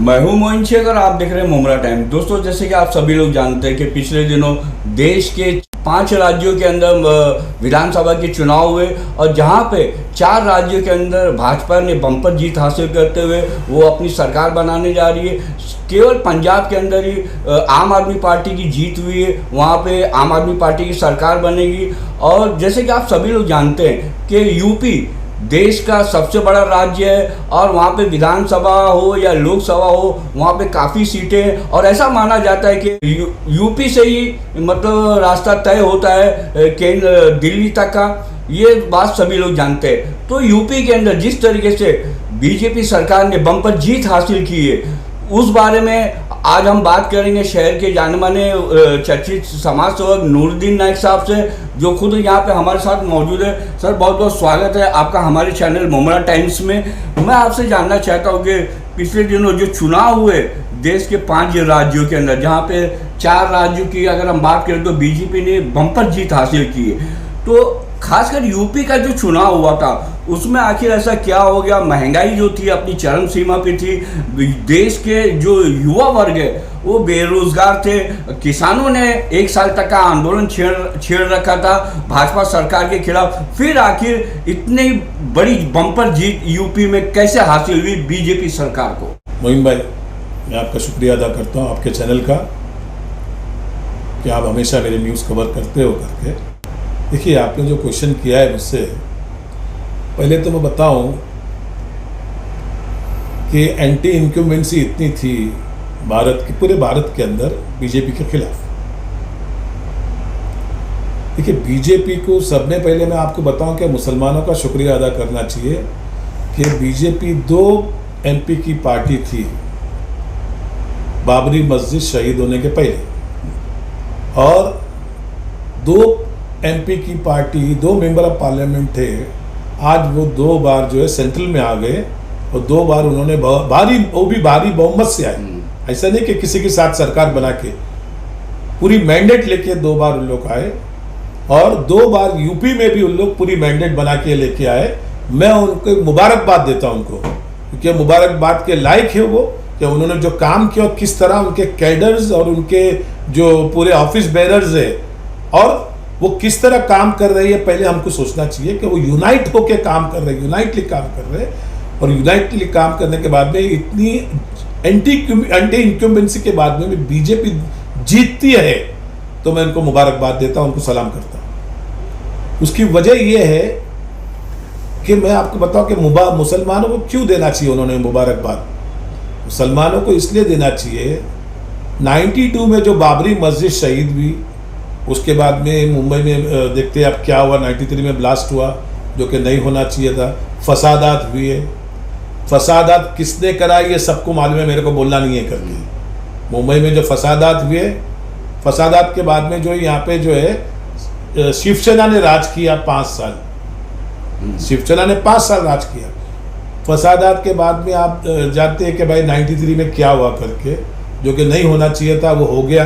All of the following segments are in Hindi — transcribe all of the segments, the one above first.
मैं हूं मोइन शेख और आप देख रहे हैं मुमरा टाइम। दोस्तों, जैसे कि आप सभी लोग जानते हैं कि पिछले दिनों देश के 5 राज्यों के अंदर विधानसभा के चुनाव हुए और जहां पे 4 राज्यों के अंदर भाजपा ने बम्पर जीत हासिल करते हुए वो अपनी सरकार बनाने जा रही है। केवल पंजाब के अंदर ही आम आदमी पार्टी की जीत हुई है, वहाँ पे आम आदमी पार्टी की सरकार बनेगी। और जैसे कि आप सभी लोग जानते हैं कि यूपी देश का सबसे बड़ा राज्य है और वहाँ पे विधानसभा हो या लोकसभा हो, वहाँ पे काफ़ी सीटें हैं और ऐसा माना जाता है कि यूपी से ही मतलब रास्ता तय होता है केंद्र दिल्ली तक का। ये बात सभी लोग जानते हैं। तो यूपी के अंदर जिस तरीके से बीजेपी सरकार ने बम्पर जीत हासिल की है, उस बारे में आज हम बात करेंगे शहर के जाने माने चर्चित समाज सेवक नूरुद्दीन नाइक साहब से, जो खुद यहाँ पे हमारे साथ मौजूद है। सर, बहुत बहुत स्वागत है आपका हमारे चैनल मुमरा टाइम्स में। मैं आपसे जानना चाहता हूँ कि पिछले दिनों जो चुनाव हुए देश के 5 राज्यों के अंदर, जहाँ पे 4 राज्यों की अगर हम बात करें तो बीजेपी ने बम्पर जीत हासिल की है, तो खासकर यूपी का जो चुनाव हुआ था उसमें आखिर ऐसा क्या हो गया? महंगाई जो थी अपनी चरम सीमा पे थी, देश के जो युवा वर्ग है वो बेरोजगार थे, किसानों ने 1 साल तक का आंदोलन छेड़ रखा था भाजपा सरकार के खिलाफ। फिर आखिर इतनी बड़ी बम्पर जीत यूपी में कैसे हासिल हुई बीजेपी सरकार को? मोइन भाई, मैं आपका शुक्रिया अदा करता हूँ आपके चैनल का कि आप हमेशा मेरे न्यूज़ कवर करते हो करके। देखिए, आपने जो क्वेश्चन किया है मुझसे, पहले तो मैं बताऊं कि एंटी इनक्यूमेंसी इतनी थी पूरे भारत के अंदर बीजेपी के खिलाफ। देखिए, बीजेपी को सबने पहले मैं आपको बताऊं कि मुसलमानों का शुक्रिया अदा करना चाहिए कि बीजेपी 2 एमपी की पार्टी थी बाबरी मस्जिद शहीद होने के पहले, और 2 एमपी की पार्टी 2 मेंबर ऑफ पार्लियामेंट थे। आज वो 2 बार जो है सेंट्रल में आ गए और 2 बार उन्होंने भारी बहुमत से आए। ऐसा नहीं कि किसी के साथ सरकार बना के, पूरी मैंडेट लेके 2 बार उन लोग आए और 2 बार यूपी में भी उन लोग पूरी मैंडेट बना के लेके आए। मैं उनको मुबारकबाद देता हूं उनको, क्योंकि मुबारकबाद के लायक है वो कि उन्होंने जो काम किया, किस तरह उनके कैडर्स और उनके जो पूरे ऑफिस बेरर्स है और वो किस तरह काम कर रही है, पहले हमको सोचना चाहिए कि वो यूनाइट होके काम कर रहे हैं, यूनाइटली काम कर रहे हैं। और यूनाइटली काम करने के बाद में इतनी एंटी इनक्यूम्बेंसी के बाद में भी बीजेपी जीतती है, तो मैं उनको मुबारकबाद देता हूं, उनको सलाम करता हूं। उसकी वजह यह है कि मैं आपको बताऊं कि मुसलमानों को क्यों देना चाहिए उन्होंने मुबारकबाद। मुसलमानों को इसलिए देना चाहिए, 92 में जो बाबरी मस्जिद शहीद हुई, उसके बाद में मुंबई में देखते हैं अब क्या हुआ, 93 में ब्लास्ट हुआ जो कि नहीं होना चाहिए था। फसादात हुए, फसादात किसने कराई ये सबको मालूम है, मेरे को बोलना नहीं है करके। मुंबई में जो फसादात हुए, फसादात के बाद में जो यहाँ पे जो है शिवसेना ने राज किया 5 साल, शिवसेना ने 5 साल राज किया। फसादात के बाद में आप जानते हैं कि भाई 93 में क्या हुआ करके, जो कि नहीं होना चाहिए था वो हो गया।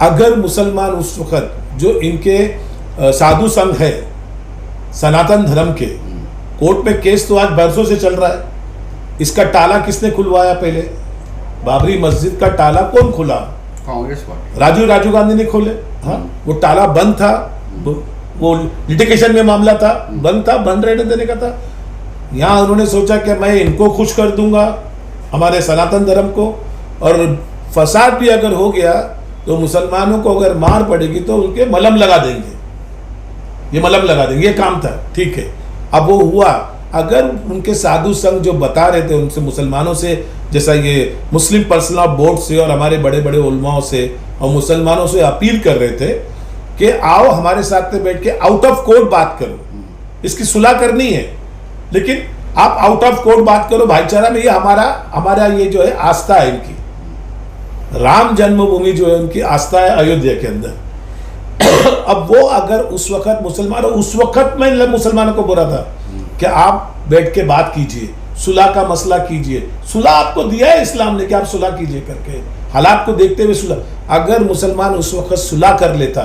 अगर मुसलमान उस वक्त जो इनके साधु संघ है सनातन धर्म के, कोर्ट में केस तो आज बरसों से चल रहा है, इसका ताला किसने खुलवाया? पहले बाबरी मस्जिद का ताला कौन खुला? कांग्रेस पार्टी, राजीव गांधी ने खोले। हाँ, वो ताला बंद था, वो लिटिगेशन में मामला था, बंद था, बंद रहने देने का था। यहाँ उन्होंने सोचा कि मैं इनको खुश कर दूंगा, हमारे सनातन धर्म को, और फसाद भी अगर हो गया तो मुसलमानों को अगर मार पड़ेगी तो उनके मलहम लगा देंगे, ये मलहम लगा देंगे, ये काम था। ठीक है, अब वो हुआ। अगर उनके साधु संघ जो बता रहे थे उनसे, मुसलमानों से, जैसा ये मुस्लिम पर्सनल बोर्ड से और हमारे बड़े बड़े उलमाओं से और मुसलमानों से अपील कर रहे थे कि आओ हमारे साथ में बैठ के आउट ऑफ कोर्ट बात करो, इसकी सुलह करनी है, लेकिन आप आउट ऑफ कोर्ट बात करो भाईचारा में। ये हमारा ये जो है आस्था है इनकी, राम जन्मभूमि जो है उनकी आस्था है अयोध्या के अंदर। अब वो अगर उस वक्त उस वक्त मैं मुसलमानों को बोला था कि आप बैठ के बात कीजिए, सुलह का मसला कीजिए, सुलह आपको दिया है इस्लाम ने कि आप सुलह कीजिए करके, हालात को देखते हुए सुलह। अगर मुसलमान उस वक्त सुलह कर लेता,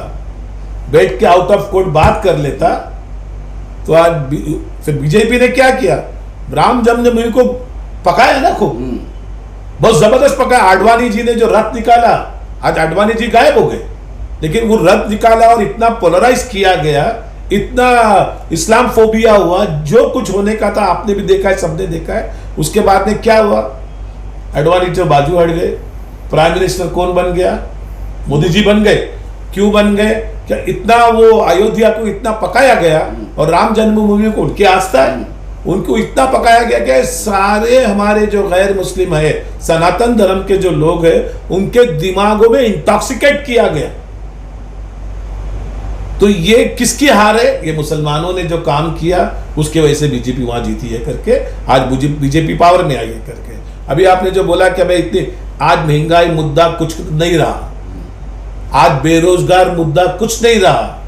बैठ के आउट ऑफ कोर्ट बात कर लेता, तो आज फिर बीजेपी ने क्या किया? राम जन्मभूमि को पकाया ना खूब, बहुत जबरदस्त पकाया। आडवाणी जी ने जो रथ निकाला, आज आडवाणी जी गायब हो गए, लेकिन वो रथ निकाला और इतना पोलराइज किया गया, इतना इस्लाम फोबिया हुआ, जो कुछ होने का था आपने भी देखा है, सबने देखा है। उसके बाद में क्या हुआ, आडवाणी जो बाजू हट गए, प्राइम मिनिस्टर कौन बन गया, मोदी जी बन गए। क्यों बन गए, क्या इतना वो अयोध्या को इतना पकाया गया, और राम जन्मभूमि को उनकी आस्था है, उनको इतना पकाया गया कि सारे हमारे जो गैर मुस्लिम है, सनातन धर्म के जो लोग हैं, उनके दिमागों में इंटॉक्सिकेट किया गया। तो ये किसकी हार है, ये मुसलमानों ने जो काम किया उसके वजह से बीजेपी वहां जीती है करके, आज बीजेपी पावर में आई है करके। अभी आपने जो बोला कि भाई इतनी, आज महंगाई मुद्दा कुछ नहीं रहा, आज बेरोजगार मुद्दा कुछ नहीं रहा,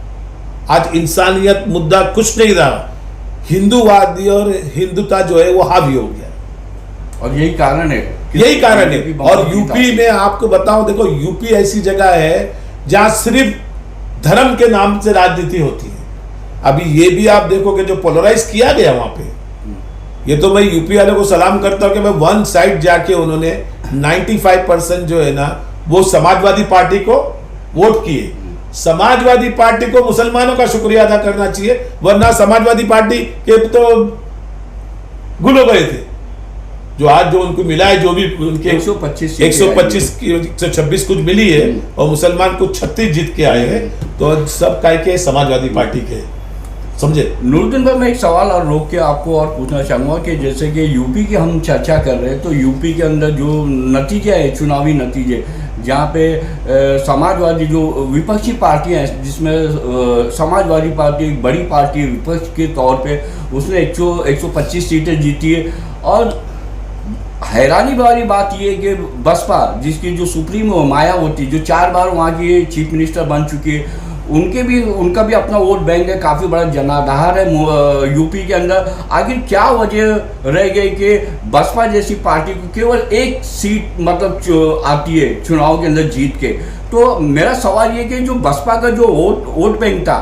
आज इंसानियत मुद्दा कुछ नहीं रहा, हिंदूवादी और हिंदुता जो है वो हावी हो गया, और यही कारण है, यही कारण है। और यूपी में आपको बताऊं, देखो यूपी ऐसी जगह है जहां सिर्फ धर्म के नाम से राजनीति होती है। अभी ये भी आप देखोगे जो पोलराइज किया गया वहां पे, ये तो मैं यूपी वालों को सलाम करता हूं कि मैं वन साइड जाके उन्होंने 95% जो है ना वो समाजवादी पार्टी को वोट किए। समाजवादी पार्टी को मुसलमानों का शुक्रिया अदा करना चाहिए, वरना समाजवादी पार्टी के तो गुल हो गए थे। जो आज जो उनको मिला है, जो भी उनके 125 126 कुछ मिली है, और मुसलमान कुछ 36 जीत के आए हैं, तो सब काय के समाजवादी पार्टी के, समझे। नूरुद्दीन भाई, मैं एक सवाल और रोक के आपको और पूछना चाहूँगा कि जैसे कि यूपी की हम चर्चा कर रहे हैं, तो यूपी के अंदर जो नतीजे है, चुनावी नतीजे, जहाँ पे समाजवादी जो विपक्षी पार्टियाँ हैं, जिसमें समाजवादी पार्टी एक बड़ी पार्टी विपक्ष के तौर पे, उसने 125 सीटें जीती है। और हैरानी वाली बात ये है कि बसपा, जिसकी जो सुप्रीमो मायावती, जो 4 बार वहाँ की चीफ मिनिस्टर बन चुकी है, उनका भी अपना वोट बैंक है, काफ़ी बड़ा जनाधार है यूपी के अंदर। आखिर क्या वजह रह गई कि बसपा जैसी पार्टी को केवल एक सीट मतलब आती है चुनाव के अंदर जीत के? तो मेरा सवाल ये कि जो बसपा का जो वोट बैंक था,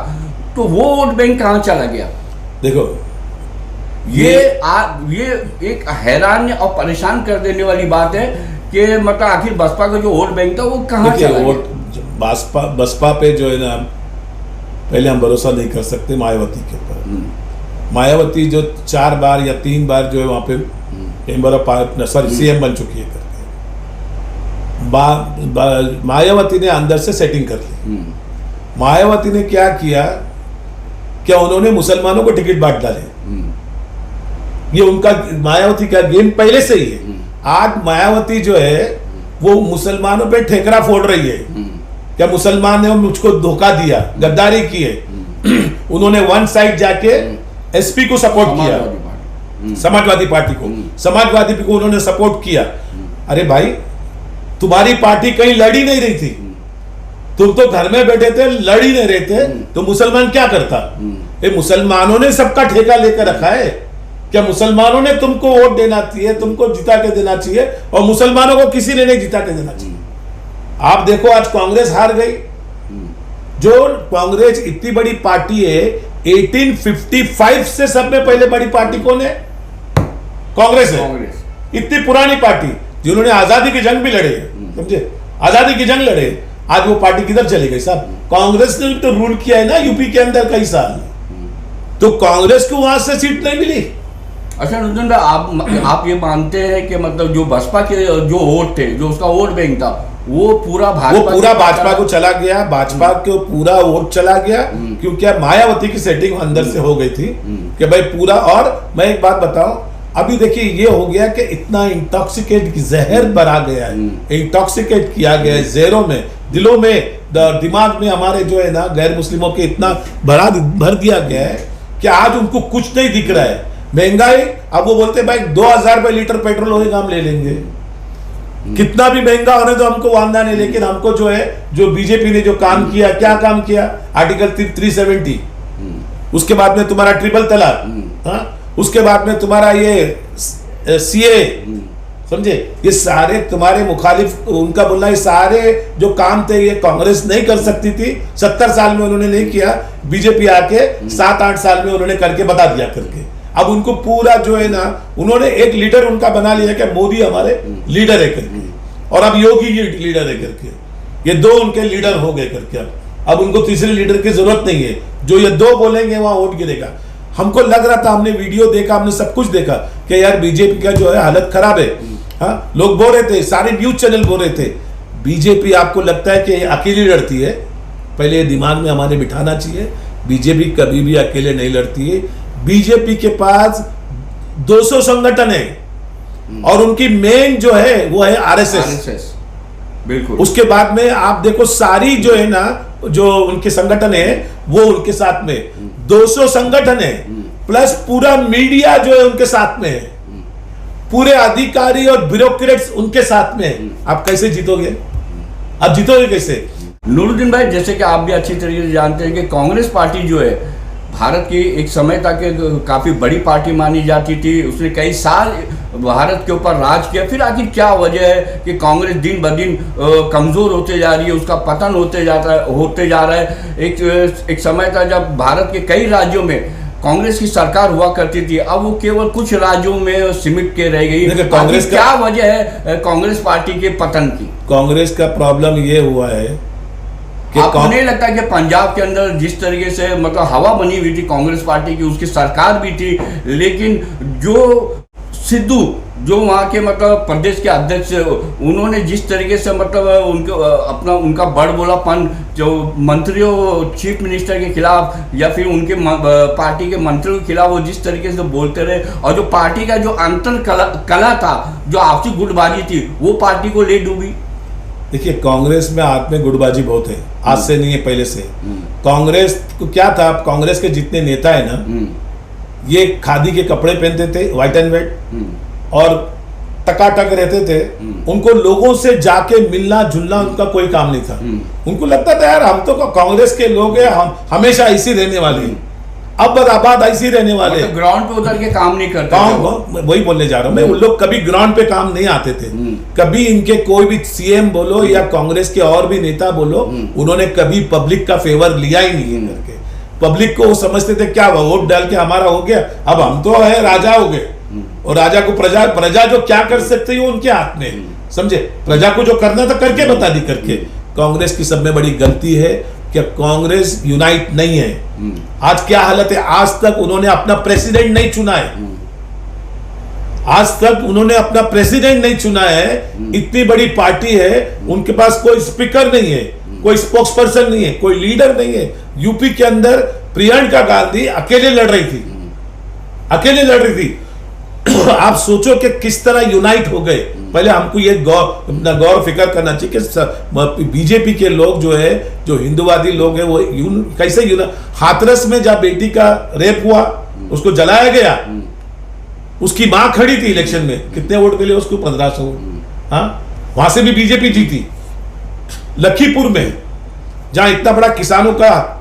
तो वो वोट बैंक कहाँ चला गया? देखो ये एक हैरान और परेशान कर देने वाली बात है कि मतलब आखिर बसपा का जो वोट बैंक था वो कहाँ चला गया? बसपा पे जो है ना, पहले हम भरोसा नहीं कर सकते मायावती के ऊपर। मायावती जो 4 बार या 3 बार जो है वहां पे मेंबर ऑफ सीएम बन चुकी है करके, मायावती ने अंदर से सेटिंग कर ली। मायावती ने क्या किया, क्या उन्होंने मुसलमानों को टिकट बांट डाले। ये उनका मायावती का गेम पहले से ही है। आज मायावती जो है वो मुसलमानों पे ठेकरा फोड़ रही है, क्या मुसलमान ने मुझको धोखा दिया, गद्दारी की है। उन्होंने वन साइड जाके एसपी को सपोर्ट किया, समाजवादी पार्टी को, समाजवादी को उन्होंने सपोर्ट किया। अरे भाई, तुम्हारी पार्टी कहीं लड़ी नहीं रही थी, तुम तो घर में बैठे थे, लड़ी नहीं रहे थे, तो मुसलमान क्या करता? ये मुसलमानों ने सबका ठेका लेकर रखा है। क्या मुसलमानों ने तुमको वोट देना चाहिए, तुमको जिता के देना चाहिए, और मुसलमानों को किसी ने नहीं जिता के देना चाहिए। आप देखो आज कांग्रेस हार गई। जो कांग्रेस इतनी बड़ी पार्टी है, 1855 से सब में पहले बड़ी पार्टी कौन है? कांग्रेस है। इतनी पुरानी पार्टी जिन्होंने आजादी की जंग भी लड़े, समझे, आजादी की जंग लड़े। आज वो पार्टी किधर चली गई साहब? कांग्रेस ने तो रूल किया है ना यूपी के अंदर कई साल, तो कांग्रेस को वहां से सीट नहीं मिली। अच्छा नूरुद्दीन भाई, आप ये मानते हैं कि मतलब जो बसपा के जो वोट थे, जो उसका वोट बैंक था, वो पूरा भाजपा को चला गया, भाजपा को पूरा वोट चला गया, क्योंकि मायावती की सेटिंग अंदर से हो गई थी कि भाई पूरा। और मैं एक बात बताऊं, अभी देखिए ये हो गया कि इतना इंटॉक्सिकेट जहर भरा गया है, इंटॉक्सिकेट किया गया है जहरों में, दिलों में, दिमाग में हमारे जो है ना गैर मुस्लिमों के इतना भर दिया गया है कि आज उनको कुछ नहीं दिख रहा है। महंगाई, अब वो बोलते भाई 2000 रुपए लीटर पेट्रोल होगा हम ले लेंगे, कितना भी महंगा होने तो हमको वांदा नहीं। लेकिन हमको जो है, जो बीजेपी ने जो काम किया, क्या काम किया? आर्टिकल 370, उसके बाद में तुम्हारा ट्रिपल तलाक, उसके बाद में तुम्हारा ये सीए, समझे, ये सारे तुम्हारे मुखालिफ, उनका बोलना ये सारे जो काम थे ये कांग्रेस नहीं कर सकती थी, 70 साल में उन्होंने नहीं किया, बीजेपी आके 7-8 साल में उन्होंने करके बता दिया करके। अब उनको पूरा जो है ना, उन्होंने एक लीडर उनका बना लिया कि मोदी हमारे लीडर है करके, और अब योगी ये लीडर है करके, ये दो उनके लीडर हो गए करके। अब उनको तीसरे लीडर की जरूरत नहीं है, जो ये दो बोलेंगे वहां वोट गिरेगा। हमको लग रहा था, हमने वीडियो देखा, हमने सब कुछ देखा कि यार बीजेपी का जो है हालत खराब है। हाँ, लोग बोल रहे थे, सारे न्यूज चैनल बोल रहे थे बीजेपी आपको लगता है कि अकेली लड़ती है। पहले ये दिमाग में हमारे बिठाना चाहिए, बीजेपी कभी भी अकेले नहीं लड़ती है। बीजेपी के पास 200 संगठन है और उनकी मेन जो है वो है आरएसएस। बिल्कुल। उसके बाद में आप देखो सारी जो है ना, जो उनके संगठन है वो उनके साथ में 200 संगठन है, प्लस पूरा मीडिया जो है उनके साथ में है, पूरे अधिकारी और ब्यूरोक्रेट्स उनके साथ में है। आप कैसे जीतोगे? आप जीतोगे कैसे? नूरुद्दीन भाई, जैसे कि आप भी अच्छी तरीके से जानते हैं कि कांग्रेस पार्टी जो है भारत की एक समय तक काफ़ी बड़ी पार्टी मानी जाती थी। उसने कई साल भारत के ऊपर राज किया। फिर आखिर क्या वजह है कि कांग्रेस दिन ब दिन कमज़ोर होते जा रही है, उसका पतन होते जा रहा है। एक समय था जब भारत के कई राज्यों में कांग्रेस की सरकार हुआ करती थी, अब वो केवल कुछ राज्यों में सिमट के रह गई। कांग्रेस क्या वजह है कांग्रेस पार्टी के पतन की? कांग्रेस का प्रॉब्लम ये हुआ है कि आपको नहीं लगता कि पंजाब के अंदर जिस तरीके से मतलब हवा बनी हुई थी कांग्रेस पार्टी की, उसकी सरकार भी थी, लेकिन जो सिद्धू जो वहाँ के मतलब प्रदेश के अध्यक्ष, उन्होंने जिस तरीके से मतलब उनका बड़बोलापन जो मंत्रियों, चीफ मिनिस्टर के खिलाफ या फिर उनके पार्टी के मंत्रियों के खिलाफ वो जिस तरीके से बोलते रहे, और जो पार्टी का जो अंतर कला था, जो आपसी गुटबाजी थी, वो पार्टी को ले डूबी। देखिए, कांग्रेस में हाथ में गुटबाजी बहुत है, आज से नहीं है, पहले से। कांग्रेस को क्या था, कांग्रेस के जितने नेता है ना, ये खादी के कपड़े पहनते थे, व्हाइट एंड व्हाइट, और टकाटक रहते थे। उनको लोगों से जाके मिलना जुलना उनका कोई काम नहीं था। उनको लगता था यार हम तो कांग्रेस के लोग हैं, हम हमेशा ऐसे रहने वाले हैं, अब आबाद ऐसे रहने वाले हैं। ग्राउंड पे उतर के काम नहीं करते, वही बोलने जा रहा हूं मैं। उन लोग कभी ग्राउंड पे काम नहीं आते थे। कभी इनके कोई भी सीएम बोलो या कांग्रेस के और भी नेता बोलो, उन्होंने कभी पब्लिक का फेवर लिया ही नहीं है करके। पब्लिक को वो समझते थे क्या वोट डाल के हमारा हो गया, अब हम तो है राजा हो गए, और राजा को प्रजा जो क्या कर सकती है उनके हाथ में, समझे? प्रजा को जो करना था करके बता दी करके। कांग्रेस की सब में बड़ी गलती है कि कांग्रेस यूनाइट नहीं है। आज क्या हालत है, आज तक उन्होंने अपना प्रेसिडेंट नहीं चुना है, आज तक उन्होंने अपना प्रेसिडेंट नहीं चुना है। इतनी बड़ी पार्टी है, उनके पास कोई स्पीकर नहीं है, कोई स्पोक्स पर्सन नहीं है, कोई लीडर नहीं है। यूपी के अंदर प्रियंका गांधी अकेले लड़ रही थी, अकेले लड़ रही थी। आप सोचो कि किस तरह यूनाइट हो गए। पहले हमको ये गौर फिक्र करना चाहिए कि बीजेपी के लोग जो है, जो हिंदुवादी लोग हैं, वो कैसे हाथरस में जब बेटी का रेप हुआ, उसको जलाया गया, उसकी मां खड़ी थी इलेक्शन में, कितने वोट मिले उसको? 1500 वोट। हाँ, वहां से भी बीजेपी जीती। लखीपुर में जहां इतना बड़ा किसानों का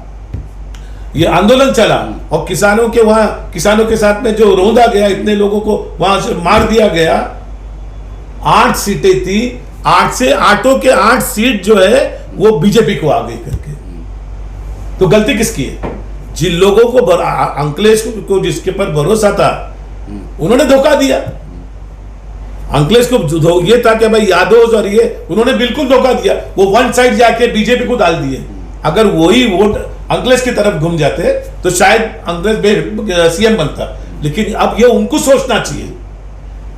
ये आंदोलन चला, और किसानों के वहां, किसानों के साथ में जो रौंदा गया, इतने लोगों को वहां से मार दिया गया। 8 सीटें थी, 8 से 8 के 8 सीट जो है वो बीजेपी को आ गई करके। तो गलती किसकी है? जिन लोगों को अंकलेश को जिसके पर भरोसा था, उन्होंने धोखा दिया। अंकलेश को ये था कि भाई यादव और ये, उन्होंने बिल्कुल धोखा दिया। वो वन साइड जाके बीजेपी को डाल दिए। अगर वही वोट अंकलेश की तरफ घूम जाते तो शायद अंकलेश सीएम बनता। लेकिन अब ये उनको सोचना चाहिए।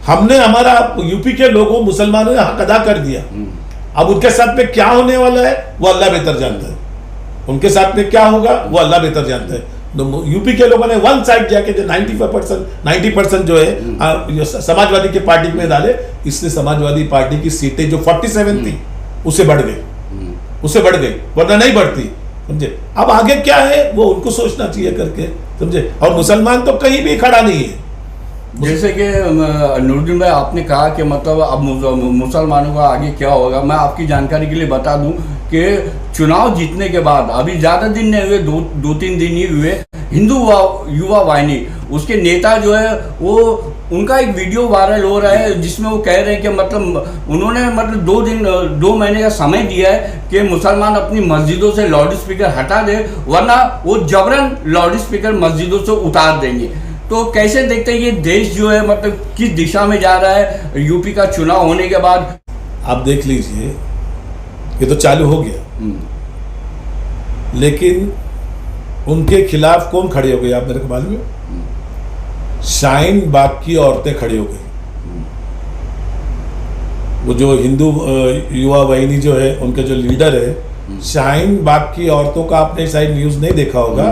हमने हमारा यूपी के लोगों, मुसलमानों ने हक अदा कर दिया। अब उनके साथ में क्या होने वाला है वो अल्लाह बेहतर जानता है। उनके साथ में क्या होगा वो अल्लाह बेहतर जानता है। तो यूपी के लोगों ने वन साइड जाके जो 90% जो है समाजवादी की पार्टी में डाले, इससे समाजवादी पार्टी की सीटें जो 47 थी उससे बढ़ गई, वरना नहीं बढ़ती, समझे? अब आगे क्या है वो उनको सोचना चाहिए करके, समझे? और मुसलमान तो कहीं भी खड़ा नहीं है। जैसे कि नूरुद्दीन भाई आपने कहा कि मतलब अब मुसलमानों का आगे क्या होगा, मैं आपकी जानकारी के लिए बता दूं कि चुनाव जीतने के बाद अभी ज़्यादा दिन नहीं हुए, 2-3 दिन ही हुए, हिंदू युवा वाहिनी उसके नेता जो है वो उनका एक वीडियो वायरल हो रहा है जिसमें वो कह रहे हैं कि मतलब उन्होंने मतलब 2 महीने का समय दिया है कि मुसलमान अपनी मस्जिदों से लाउड स्पीकर हटा दे, वरना वो जबरन लाउड स्पीकर मस्जिदों से उतार देंगे। तो कैसे देखते हैं ये देश जो है मतलब किस दिशा में जा रहा है यूपी का चुनाव होने के बाद? आप देख लीजिए, ये तो चालू हो गया, लेकिन उनके खिलाफ कौन खड़े हो गए आप मेरे को मालूम है? शाहीन बाग की औरतें खड़ी हो गई। वो जो हिंदू युवा वाहिनी जो है, उनके जो लीडर है, शाहीन बाग की औरतों का आपने शायद न्यूज नहीं देखा होगा,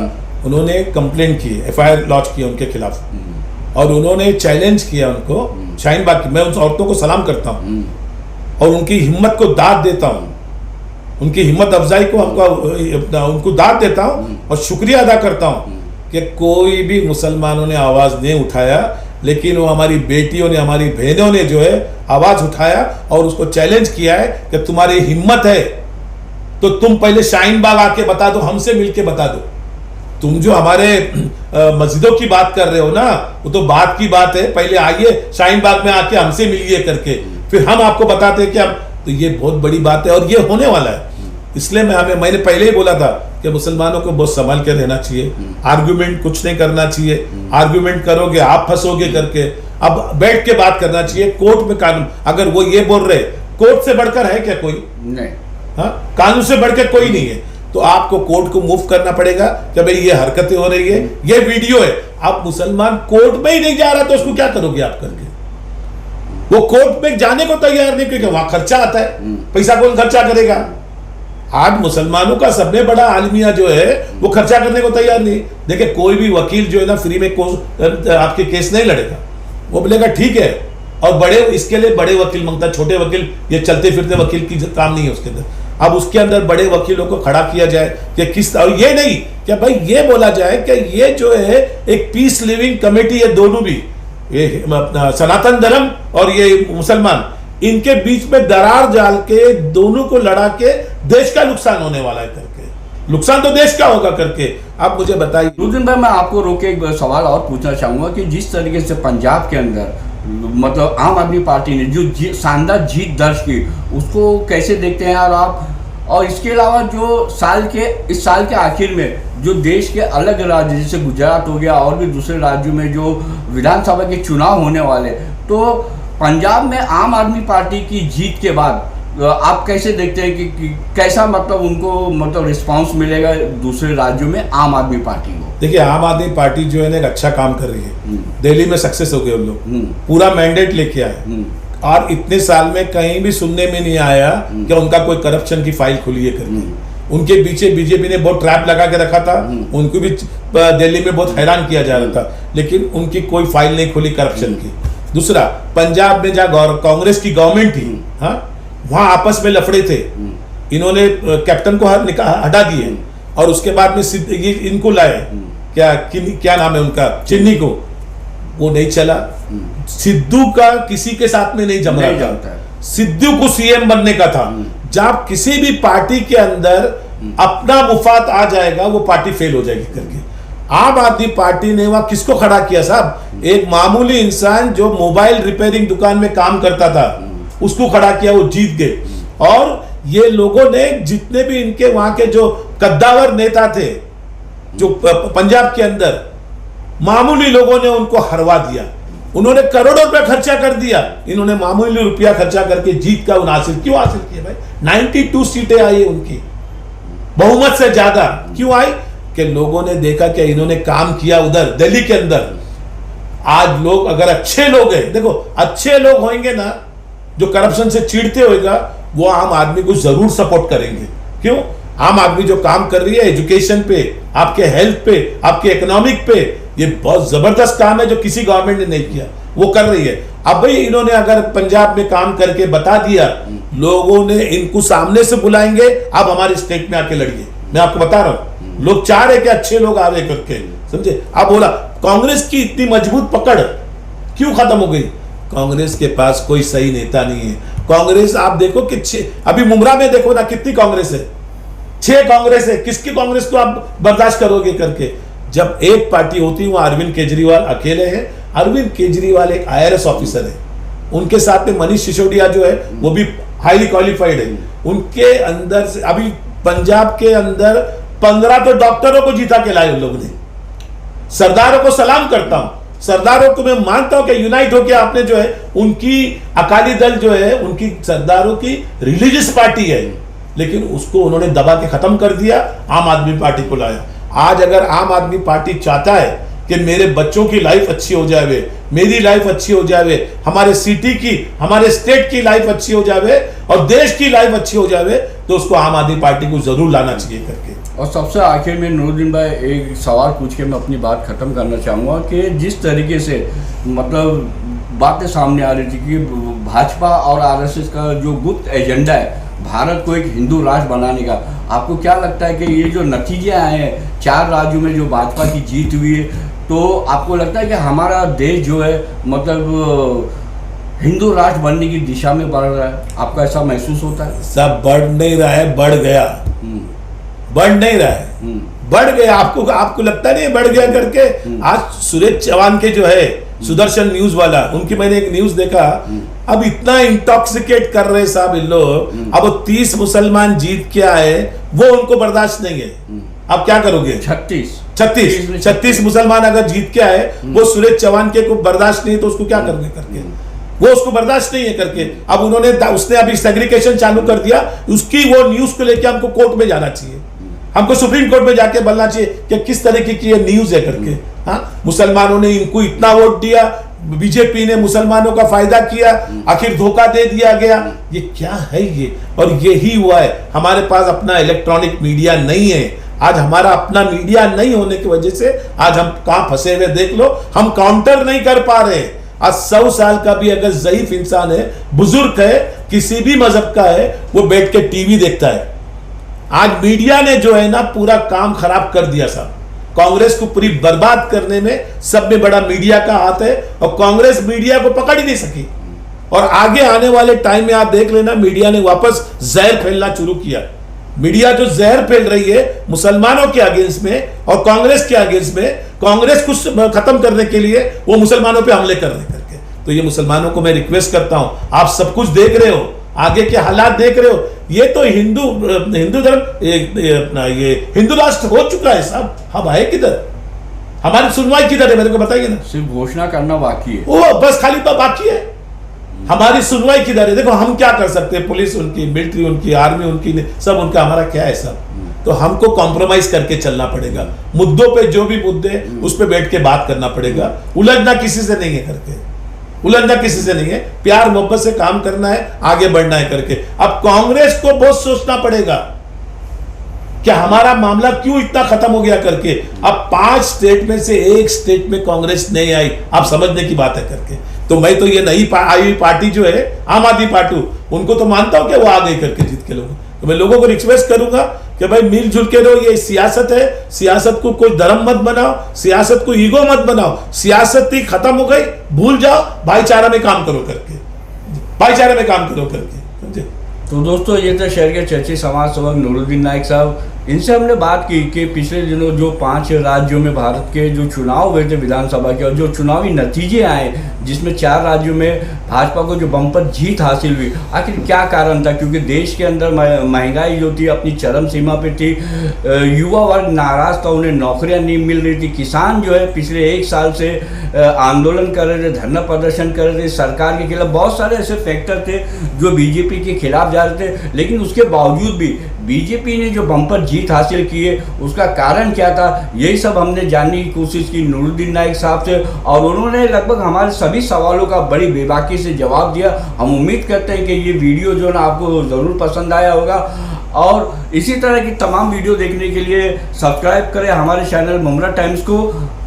उन्होंने कंप्लेंट की, एफआईआर लॉन्च की उनके खिलाफ, और उन्होंने चैलेंज किया उनको, शाहीन बाग की। मैं उन औरतों को सलाम करता हूँ और उनकी हिम्मत को दाद देता हूँ, उनकी हिम्मत अफजाई को उनको दाद देता हूँ और शुक्रिया अदा करता हूँ कि कोई भी मुसलमानों ने आवाज़ नहीं उठाया, लेकिन वो हमारी बेटियों ने, हमारी बहनों ने जो है आवाज़ उठाया और उसको चैलेंज किया है कि तुम्हारी हिम्मत है तो तुम पहले शाहीन बाग आके बता दो, हमसे मिलके बता दो। तुम जो हमारे मस्जिदों की बात कर रहे हो ना, वो तो बात की बात है, पहले आइए शाहीन बाग में आके हमसे मिलिए करके, फिर हम आपको बताते हैं कि हम, तो ये बहुत बड़ी बात है और ये होने वाला है। इसलिए मैंने पहले ही बोला था कि मुसलमानों को बहुत संभाल के रहना चाहिए, आर्गुमेंट कुछ नहीं करना चाहिए, आर्गुमेंट करोगे आप फंसोगे करके। अब बैठ के बात करना चाहिए, कोर्ट में कानून, अगर वो ये बोल रहे कोर्ट से बढ़कर है क्या कोई? नहीं, हाँ, कानून से बढ़कर कोई नहीं है। तो आपको कोर्ट को मूव करना पड़ेगा कि भाई ये हरकतें हो रही है, ये वीडियो है, आप मुसलमान कोर्ट में ही नहीं जा रहा तो उसको क्या करोगे आप करके? वो कोर्ट में जाने को तैयार नहीं, क्योंकि वहां खर्चा आता है, पैसा कौन खर्चा करेगा? आज मुसलमानों का सबसे बड़ा आलमिया जो है वो खर्चा करने को तैयार नहीं। देखिए, कोई भी वकील जो है ना फ्री में आपके केस नहीं लड़ेगा, वो बोलेगा ठीक है, और बड़े, इसके लिए बड़े वकील मांगता है, छोटे वकील ये चलते फिरते वकील की काम नहीं है उसके अंदर। अब उसके अंदर बड़े वकीलों को खड़ा किया जाए कि किस, और ये नहीं कि भाई ये बोला जाए कि ये जो है एक पीस लिविंग कमेटी है, दोनों भी, ये अपना सनातन धर्म और ये मुसलमान, इनके बीच में दरार डाल के दोनों को लड़ा के देश का नुकसान होने वाला है करके, नुकसान तो देश का होगा करके। आप मुझे बताइए। रुद्र भाई, मैं आपको रोके एक सवाल और पूछना चाहूंगा कि जिस तरीके से पंजाब के अंदर मतलब आम आदमी पार्टी ने जो शानदार जीत दर्ज की, उसको कैसे देखते हैं यार आप? और इसके अलावा जो इस साल के आखिर में जो देश के अलग राज्य जैसे गुजरात हो गया और भी दूसरे राज्यों में जो विधानसभा के चुनाव होने वाले, तो पंजाब में आम आदमी पार्टी की जीत के बाद आप कैसे देखते हैं कि कैसा मतलब उनको मतलब रिस्पांस मिलेगा दूसरे राज्यों में आम आदमी पार्टी को? देखिए, आम आदमी पार्टी जो है ना एक अच्छा काम कर रही है, दिल्ली में सक्सेस हो गए उन लोग, पूरा मैंडेट लेके आए, और इतने साल में कहीं भी सुनने में नहीं आया कि उनका कोई करप्शन की फाइल खुली है करके। उनके पीछे बीजेपी ने बहुत ट्रैप लगा के रखा था, उनको भी दिल्ली में बहुत हैरान किया जा रहा था, लेकिन उनकी कोई फाइल नहीं खुली करप्शन की। दूसरा, पंजाब में जहाँ कांग्रेस की गवर्नमेंट थी, हाँ, वहां आपस में लफड़े थे, इन्होंने कैप्टन को हटा दिए और उसके बाद में ये इनको लाए, क्या नाम है उनका, चिन्नी को, वो नहीं चला। सिद्धू का किसी के साथ में नहीं जम रहा था, सिद्धू को सीएम बनने का था। जब किसी भी पार्टी के अंदर अपना मुफाद आ जाएगा वो पार्टी फेल हो जाएगी करके। आम आदमी पार्टी ने वहां किसको खड़ा किया साहब? एक मामूली इंसान जो मोबाइल रिपेयरिंग दुकान में काम करता था, उसको खड़ा किया, वो जीत गए। और ये लोगों ने जितने भी इनके वहां के जो कद्दावर नेता थे जो पंजाब के अंदर, मामूली लोगों ने उनको हरवा दिया, उन्होंने करोड़ों रुपया खर्चा कर दिया, इन्होंने मामूली रुपया खर्चा करके जीत का हासिल क्यों हासिल किया भाई? 92 सीटें आई उनकी, बहुमत से ज्यादा क्यों आई? कि लोगों ने देखा कि इन्होंने काम किया उधर दिल्ली के अंदर। आज लोग अगर अच्छे लोग हैं, देखो अच्छे लोग होंगे ना जो करप्शन से चिढ़ते होगा, वो आम आदमी को जरूर सपोर्ट करेंगे। क्यों? आम आदमी जो काम कर रही है एजुकेशन पे, आपके हेल्थ पे, आपके इकोनॉमिक पे, ये बहुत जबरदस्त काम है जो किसी गवर्नमेंट ने नहीं किया, वो कर रही है। अब भाई इन्होंने अगर पंजाब में काम करके बता दिया, लोगों ने इनको सामने से बुलाएंगे, आप हमारे स्टेट में आके लड़िए। मैं आपको बता रहा हूं, लोग चाह रहे कि अच्छे लोग आवे करके, समझे? आप बोला कांग्रेस की इतनी मजबूत पकड़ क्यों खत्म हो गई? कांग्रेस के पास कोई सही नेता नहीं है। कांग्रेस आप देखो कि अभी मुमरा में देखो ना कितनी कांग्रेस है, 6 कांग्रेस है। किसकी कांग्रेस को आप बर्दाश्त करोगे करके? जब एक पार्टी होती है, वो अरविंद केजरीवाल अकेले हैं। अरविंद केजरीवाल एक IRS ऑफिसर है, उनके साथ में मनीष सिसोदिया जो है वो भी हाईली क्वालिफाइड है। उनके अंदर से अभी पंजाब के अंदर 15 तो डॉक्टरों को जीता के लाए उन लोगों ने। सरदारों को सलाम करता हूं, सरदारों को मैं मानता हूं कि यूनाइट होकर आपने जो है उनकी अकाली दल जो है उनकी सरदारों की रिलीजियस पार्टी है, लेकिन उसको उन्होंने दबा के खत्म कर दिया, आम आदमी पार्टी को लाया। आज अगर आम आदमी पार्टी चाहता है कि मेरे बच्चों की लाइफ अच्छी हो जाए, मेरी लाइफ अच्छी हो जाए, हमारे सिटी की, हमारे स्टेट की लाइफ अच्छी हो जाए और देश की लाइफ अच्छी हो जाए, तो उसको आम आदमी पार्टी को जरूर लाना चाहिए करके। और सबसे आखिर में नूरुद्दीन भाई एक सवाल पूछ के मैं अपनी बात ख़त्म करना चाहूँगा कि जिस तरीके से मतलब बातें सामने आ रही थी कि भाजपा और आरएसएस का जो गुप्त एजेंडा है भारत को एक हिंदू राष्ट्र बनाने का, आपको क्या लगता है कि ये जो नतीजे आए हैं 4 राज्यों में जो भाजपा की जीत हुई है, तो आपको लगता है कि हमारा देश जो है मतलब हिंदू राष्ट्र बनने की दिशा में बढ़ रहा है? आपका ऐसा महसूस होता है? सब बढ़ नहीं रहा है, बढ़ गया। बढ़ नहीं रहा है, बढ़ गया। आपको लगता नहीं है बढ़ गया करके? आज सुरेश चौहान के जो है सुदर्शन न्यूज वाला, उनकी मैंने एक न्यूज देखा, अब इतना इंटॉक्सिकेट कर रहे साहब इन लोग, अब 30 मुसलमान जीत के आए, वो उनको बर्दाश्त नहीं है। अब क्या करोगे? 36 मुसलमान अगर जीत के आए, वो सुरेश चौहान के को बर्दाश्त नहीं है, तो उसको क्या करोगे करके? वो उसको बर्दाश्त नहीं है करके अब उसने अभी सेग्रीगेशन चालू कर दिया, उसकी वो न्यूज को लेके हमको कोर्ट में जाना चाहिए, हमको सुप्रीम कोर्ट में जाके बोलना चाहिए कि किस तरीके की ये न्यूज है करके। हाँ, मुसलमानों ने इनको इतना वोट दिया, बीजेपी ने मुसलमानों का फायदा किया, आखिर धोखा दे दिया गया। ये क्या है ये? और यही हुआ है, हमारे पास अपना इलेक्ट्रॉनिक मीडिया नहीं है। आज हमारा अपना मीडिया नहीं होने की वजह से आज हम कहां फंसे हुए देख लो, हम काउंटर नहीं कर पा रहे। आज 100 साल का भी अगर ज़ईफ इंसान है, बुजुर्ग है, किसी भी मजहब का है, वो बैठ के टीवी देखता है। आज मीडिया ने जो है ना पूरा काम खराब कर दिया साहब। कांग्रेस को पूरी बर्बाद करने में सब में बड़ा मीडिया का हाथ है, और कांग्रेस मीडिया को पकड़ ही नहीं सकी। और आगे आने वाले टाइम में आप देख लेना, मीडिया ने वापस जहर फैलना शुरू किया। मीडिया जो जहर फैल रही है मुसलमानों के अगेंस्ट में और कांग्रेस के अगेंस्ट में, कांग्रेस को खत्म करने के लिए वो मुसलमानों पे हमले कर रहे करके। तो ये मुसलमानों को मैं रिक्वेस्ट करता हूं, आप सब कुछ देख रहे हो, आगे के हालात देख रहे हो, ये तो हिंदू धर्म ये हिंदू राष्ट्र हो चुका है साहब। हम आए किधर? हमारी सुनवाई किधर है? मेरे को बताइए ना। सिर्फ घोषणा करना बाकी है, वो बस खाली तो बाकी है। हमारी सुनवाई किधर है? देखो हम क्या कर सकते हैं, पुलिस उनकी, मिलिट्री उनकी, आर्मी उनकी, सब उनका, हमारा क्या है सब? तो हमको कॉम्प्रोमाइज करके चलना पड़ेगा। मुद्दों पे जो भी मुद्दे उस पे बैठ के बात करना पड़ेगा। उलझना किसी से नहीं है करके, उलझना किसी से नहीं है, प्यार मोहब्बत से काम करना है, आगे बढ़ना है करके। अब कांग्रेस को बहुत सोचना पड़ेगा कि हमारा मामला क्यों इतना खत्म हो गया करके। अब 5 स्टेट में से 1 स्टेट में कांग्रेस नहीं आई, आप समझने की बात है करके। तो मैं तो ये नई आई हुई पार्टी जो है आम आदमी पार्टी, उनको तो मानता हूं कि वो आ गई करके जीत के लोग। तो मैं लोगों को रिक्वेस्ट करूंगा कि भाई मिलजुल के रहो, ये सियासत है, सियासत को कोई धर्म मत बनाओ, सियासत को ईगो मत बनाओ, सियासत ही खत्म हो गई, भूल जाओ, भाईचारा में काम करो करके, भाईचारे में काम करो करके, समझे? तो दोस्तों ये थे शहर के चर्चित समाज सेवक नूरुद्दीन नाइक साहब। इनसे हमने बात की कि पिछले दिनों जो 5 राज्यों में भारत के जो चुनाव हुए थे विधानसभा के, और जो चुनावी नतीजे आए जिसमें 4 राज्यों में भाजपा को जो बम्पर जीत हासिल हुई, आखिर क्या कारण था? क्योंकि देश के अंदर महंगाई जो थी अपनी चरम सीमा पे थी, युवा वर्ग नाराज़ था, उन्हें नौकरियां नहीं मिल रही थी, किसान जो है पिछले 1 साल से आंदोलन कर रहे थे, धरना प्रदर्शन कर रहे थे सरकार के खिलाफ। बहुत सारे ऐसे फैक्टर थे जो बीजेपी के खिलाफ जा रहे थे, लेकिन उसके बावजूद भी बीजेपी ने जो बम्पर जीत हासिल की है उसका कारण क्या था, यही सब हमने जानने की कोशिश की नूरुद्दीन नाइक साहब से, और उन्होंने लगभग हमारे सभी सवालों का बड़ी बेबाकी से जवाब दिया। हम उम्मीद करते हैं कि ये वीडियो जो ना आपको ज़रूर पसंद आया होगा, और इसी तरह की तमाम वीडियो देखने के लिए सब्सक्राइब करें हमारे चैनल मुमरा टाइम्स को,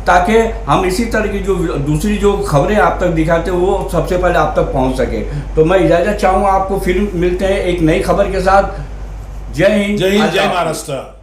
ताकि हम इसी तरह की जो दूसरी जो खबरें आप तक दिखाते हैं वो सबसे पहले आप तक पहुंच सके। तो मैं इजाज़त चाहूँगा, आपको फिर मिलते हैं एक नई खबर के साथ। जय हिंद, जय हिंद, जय महाराष्ट्र।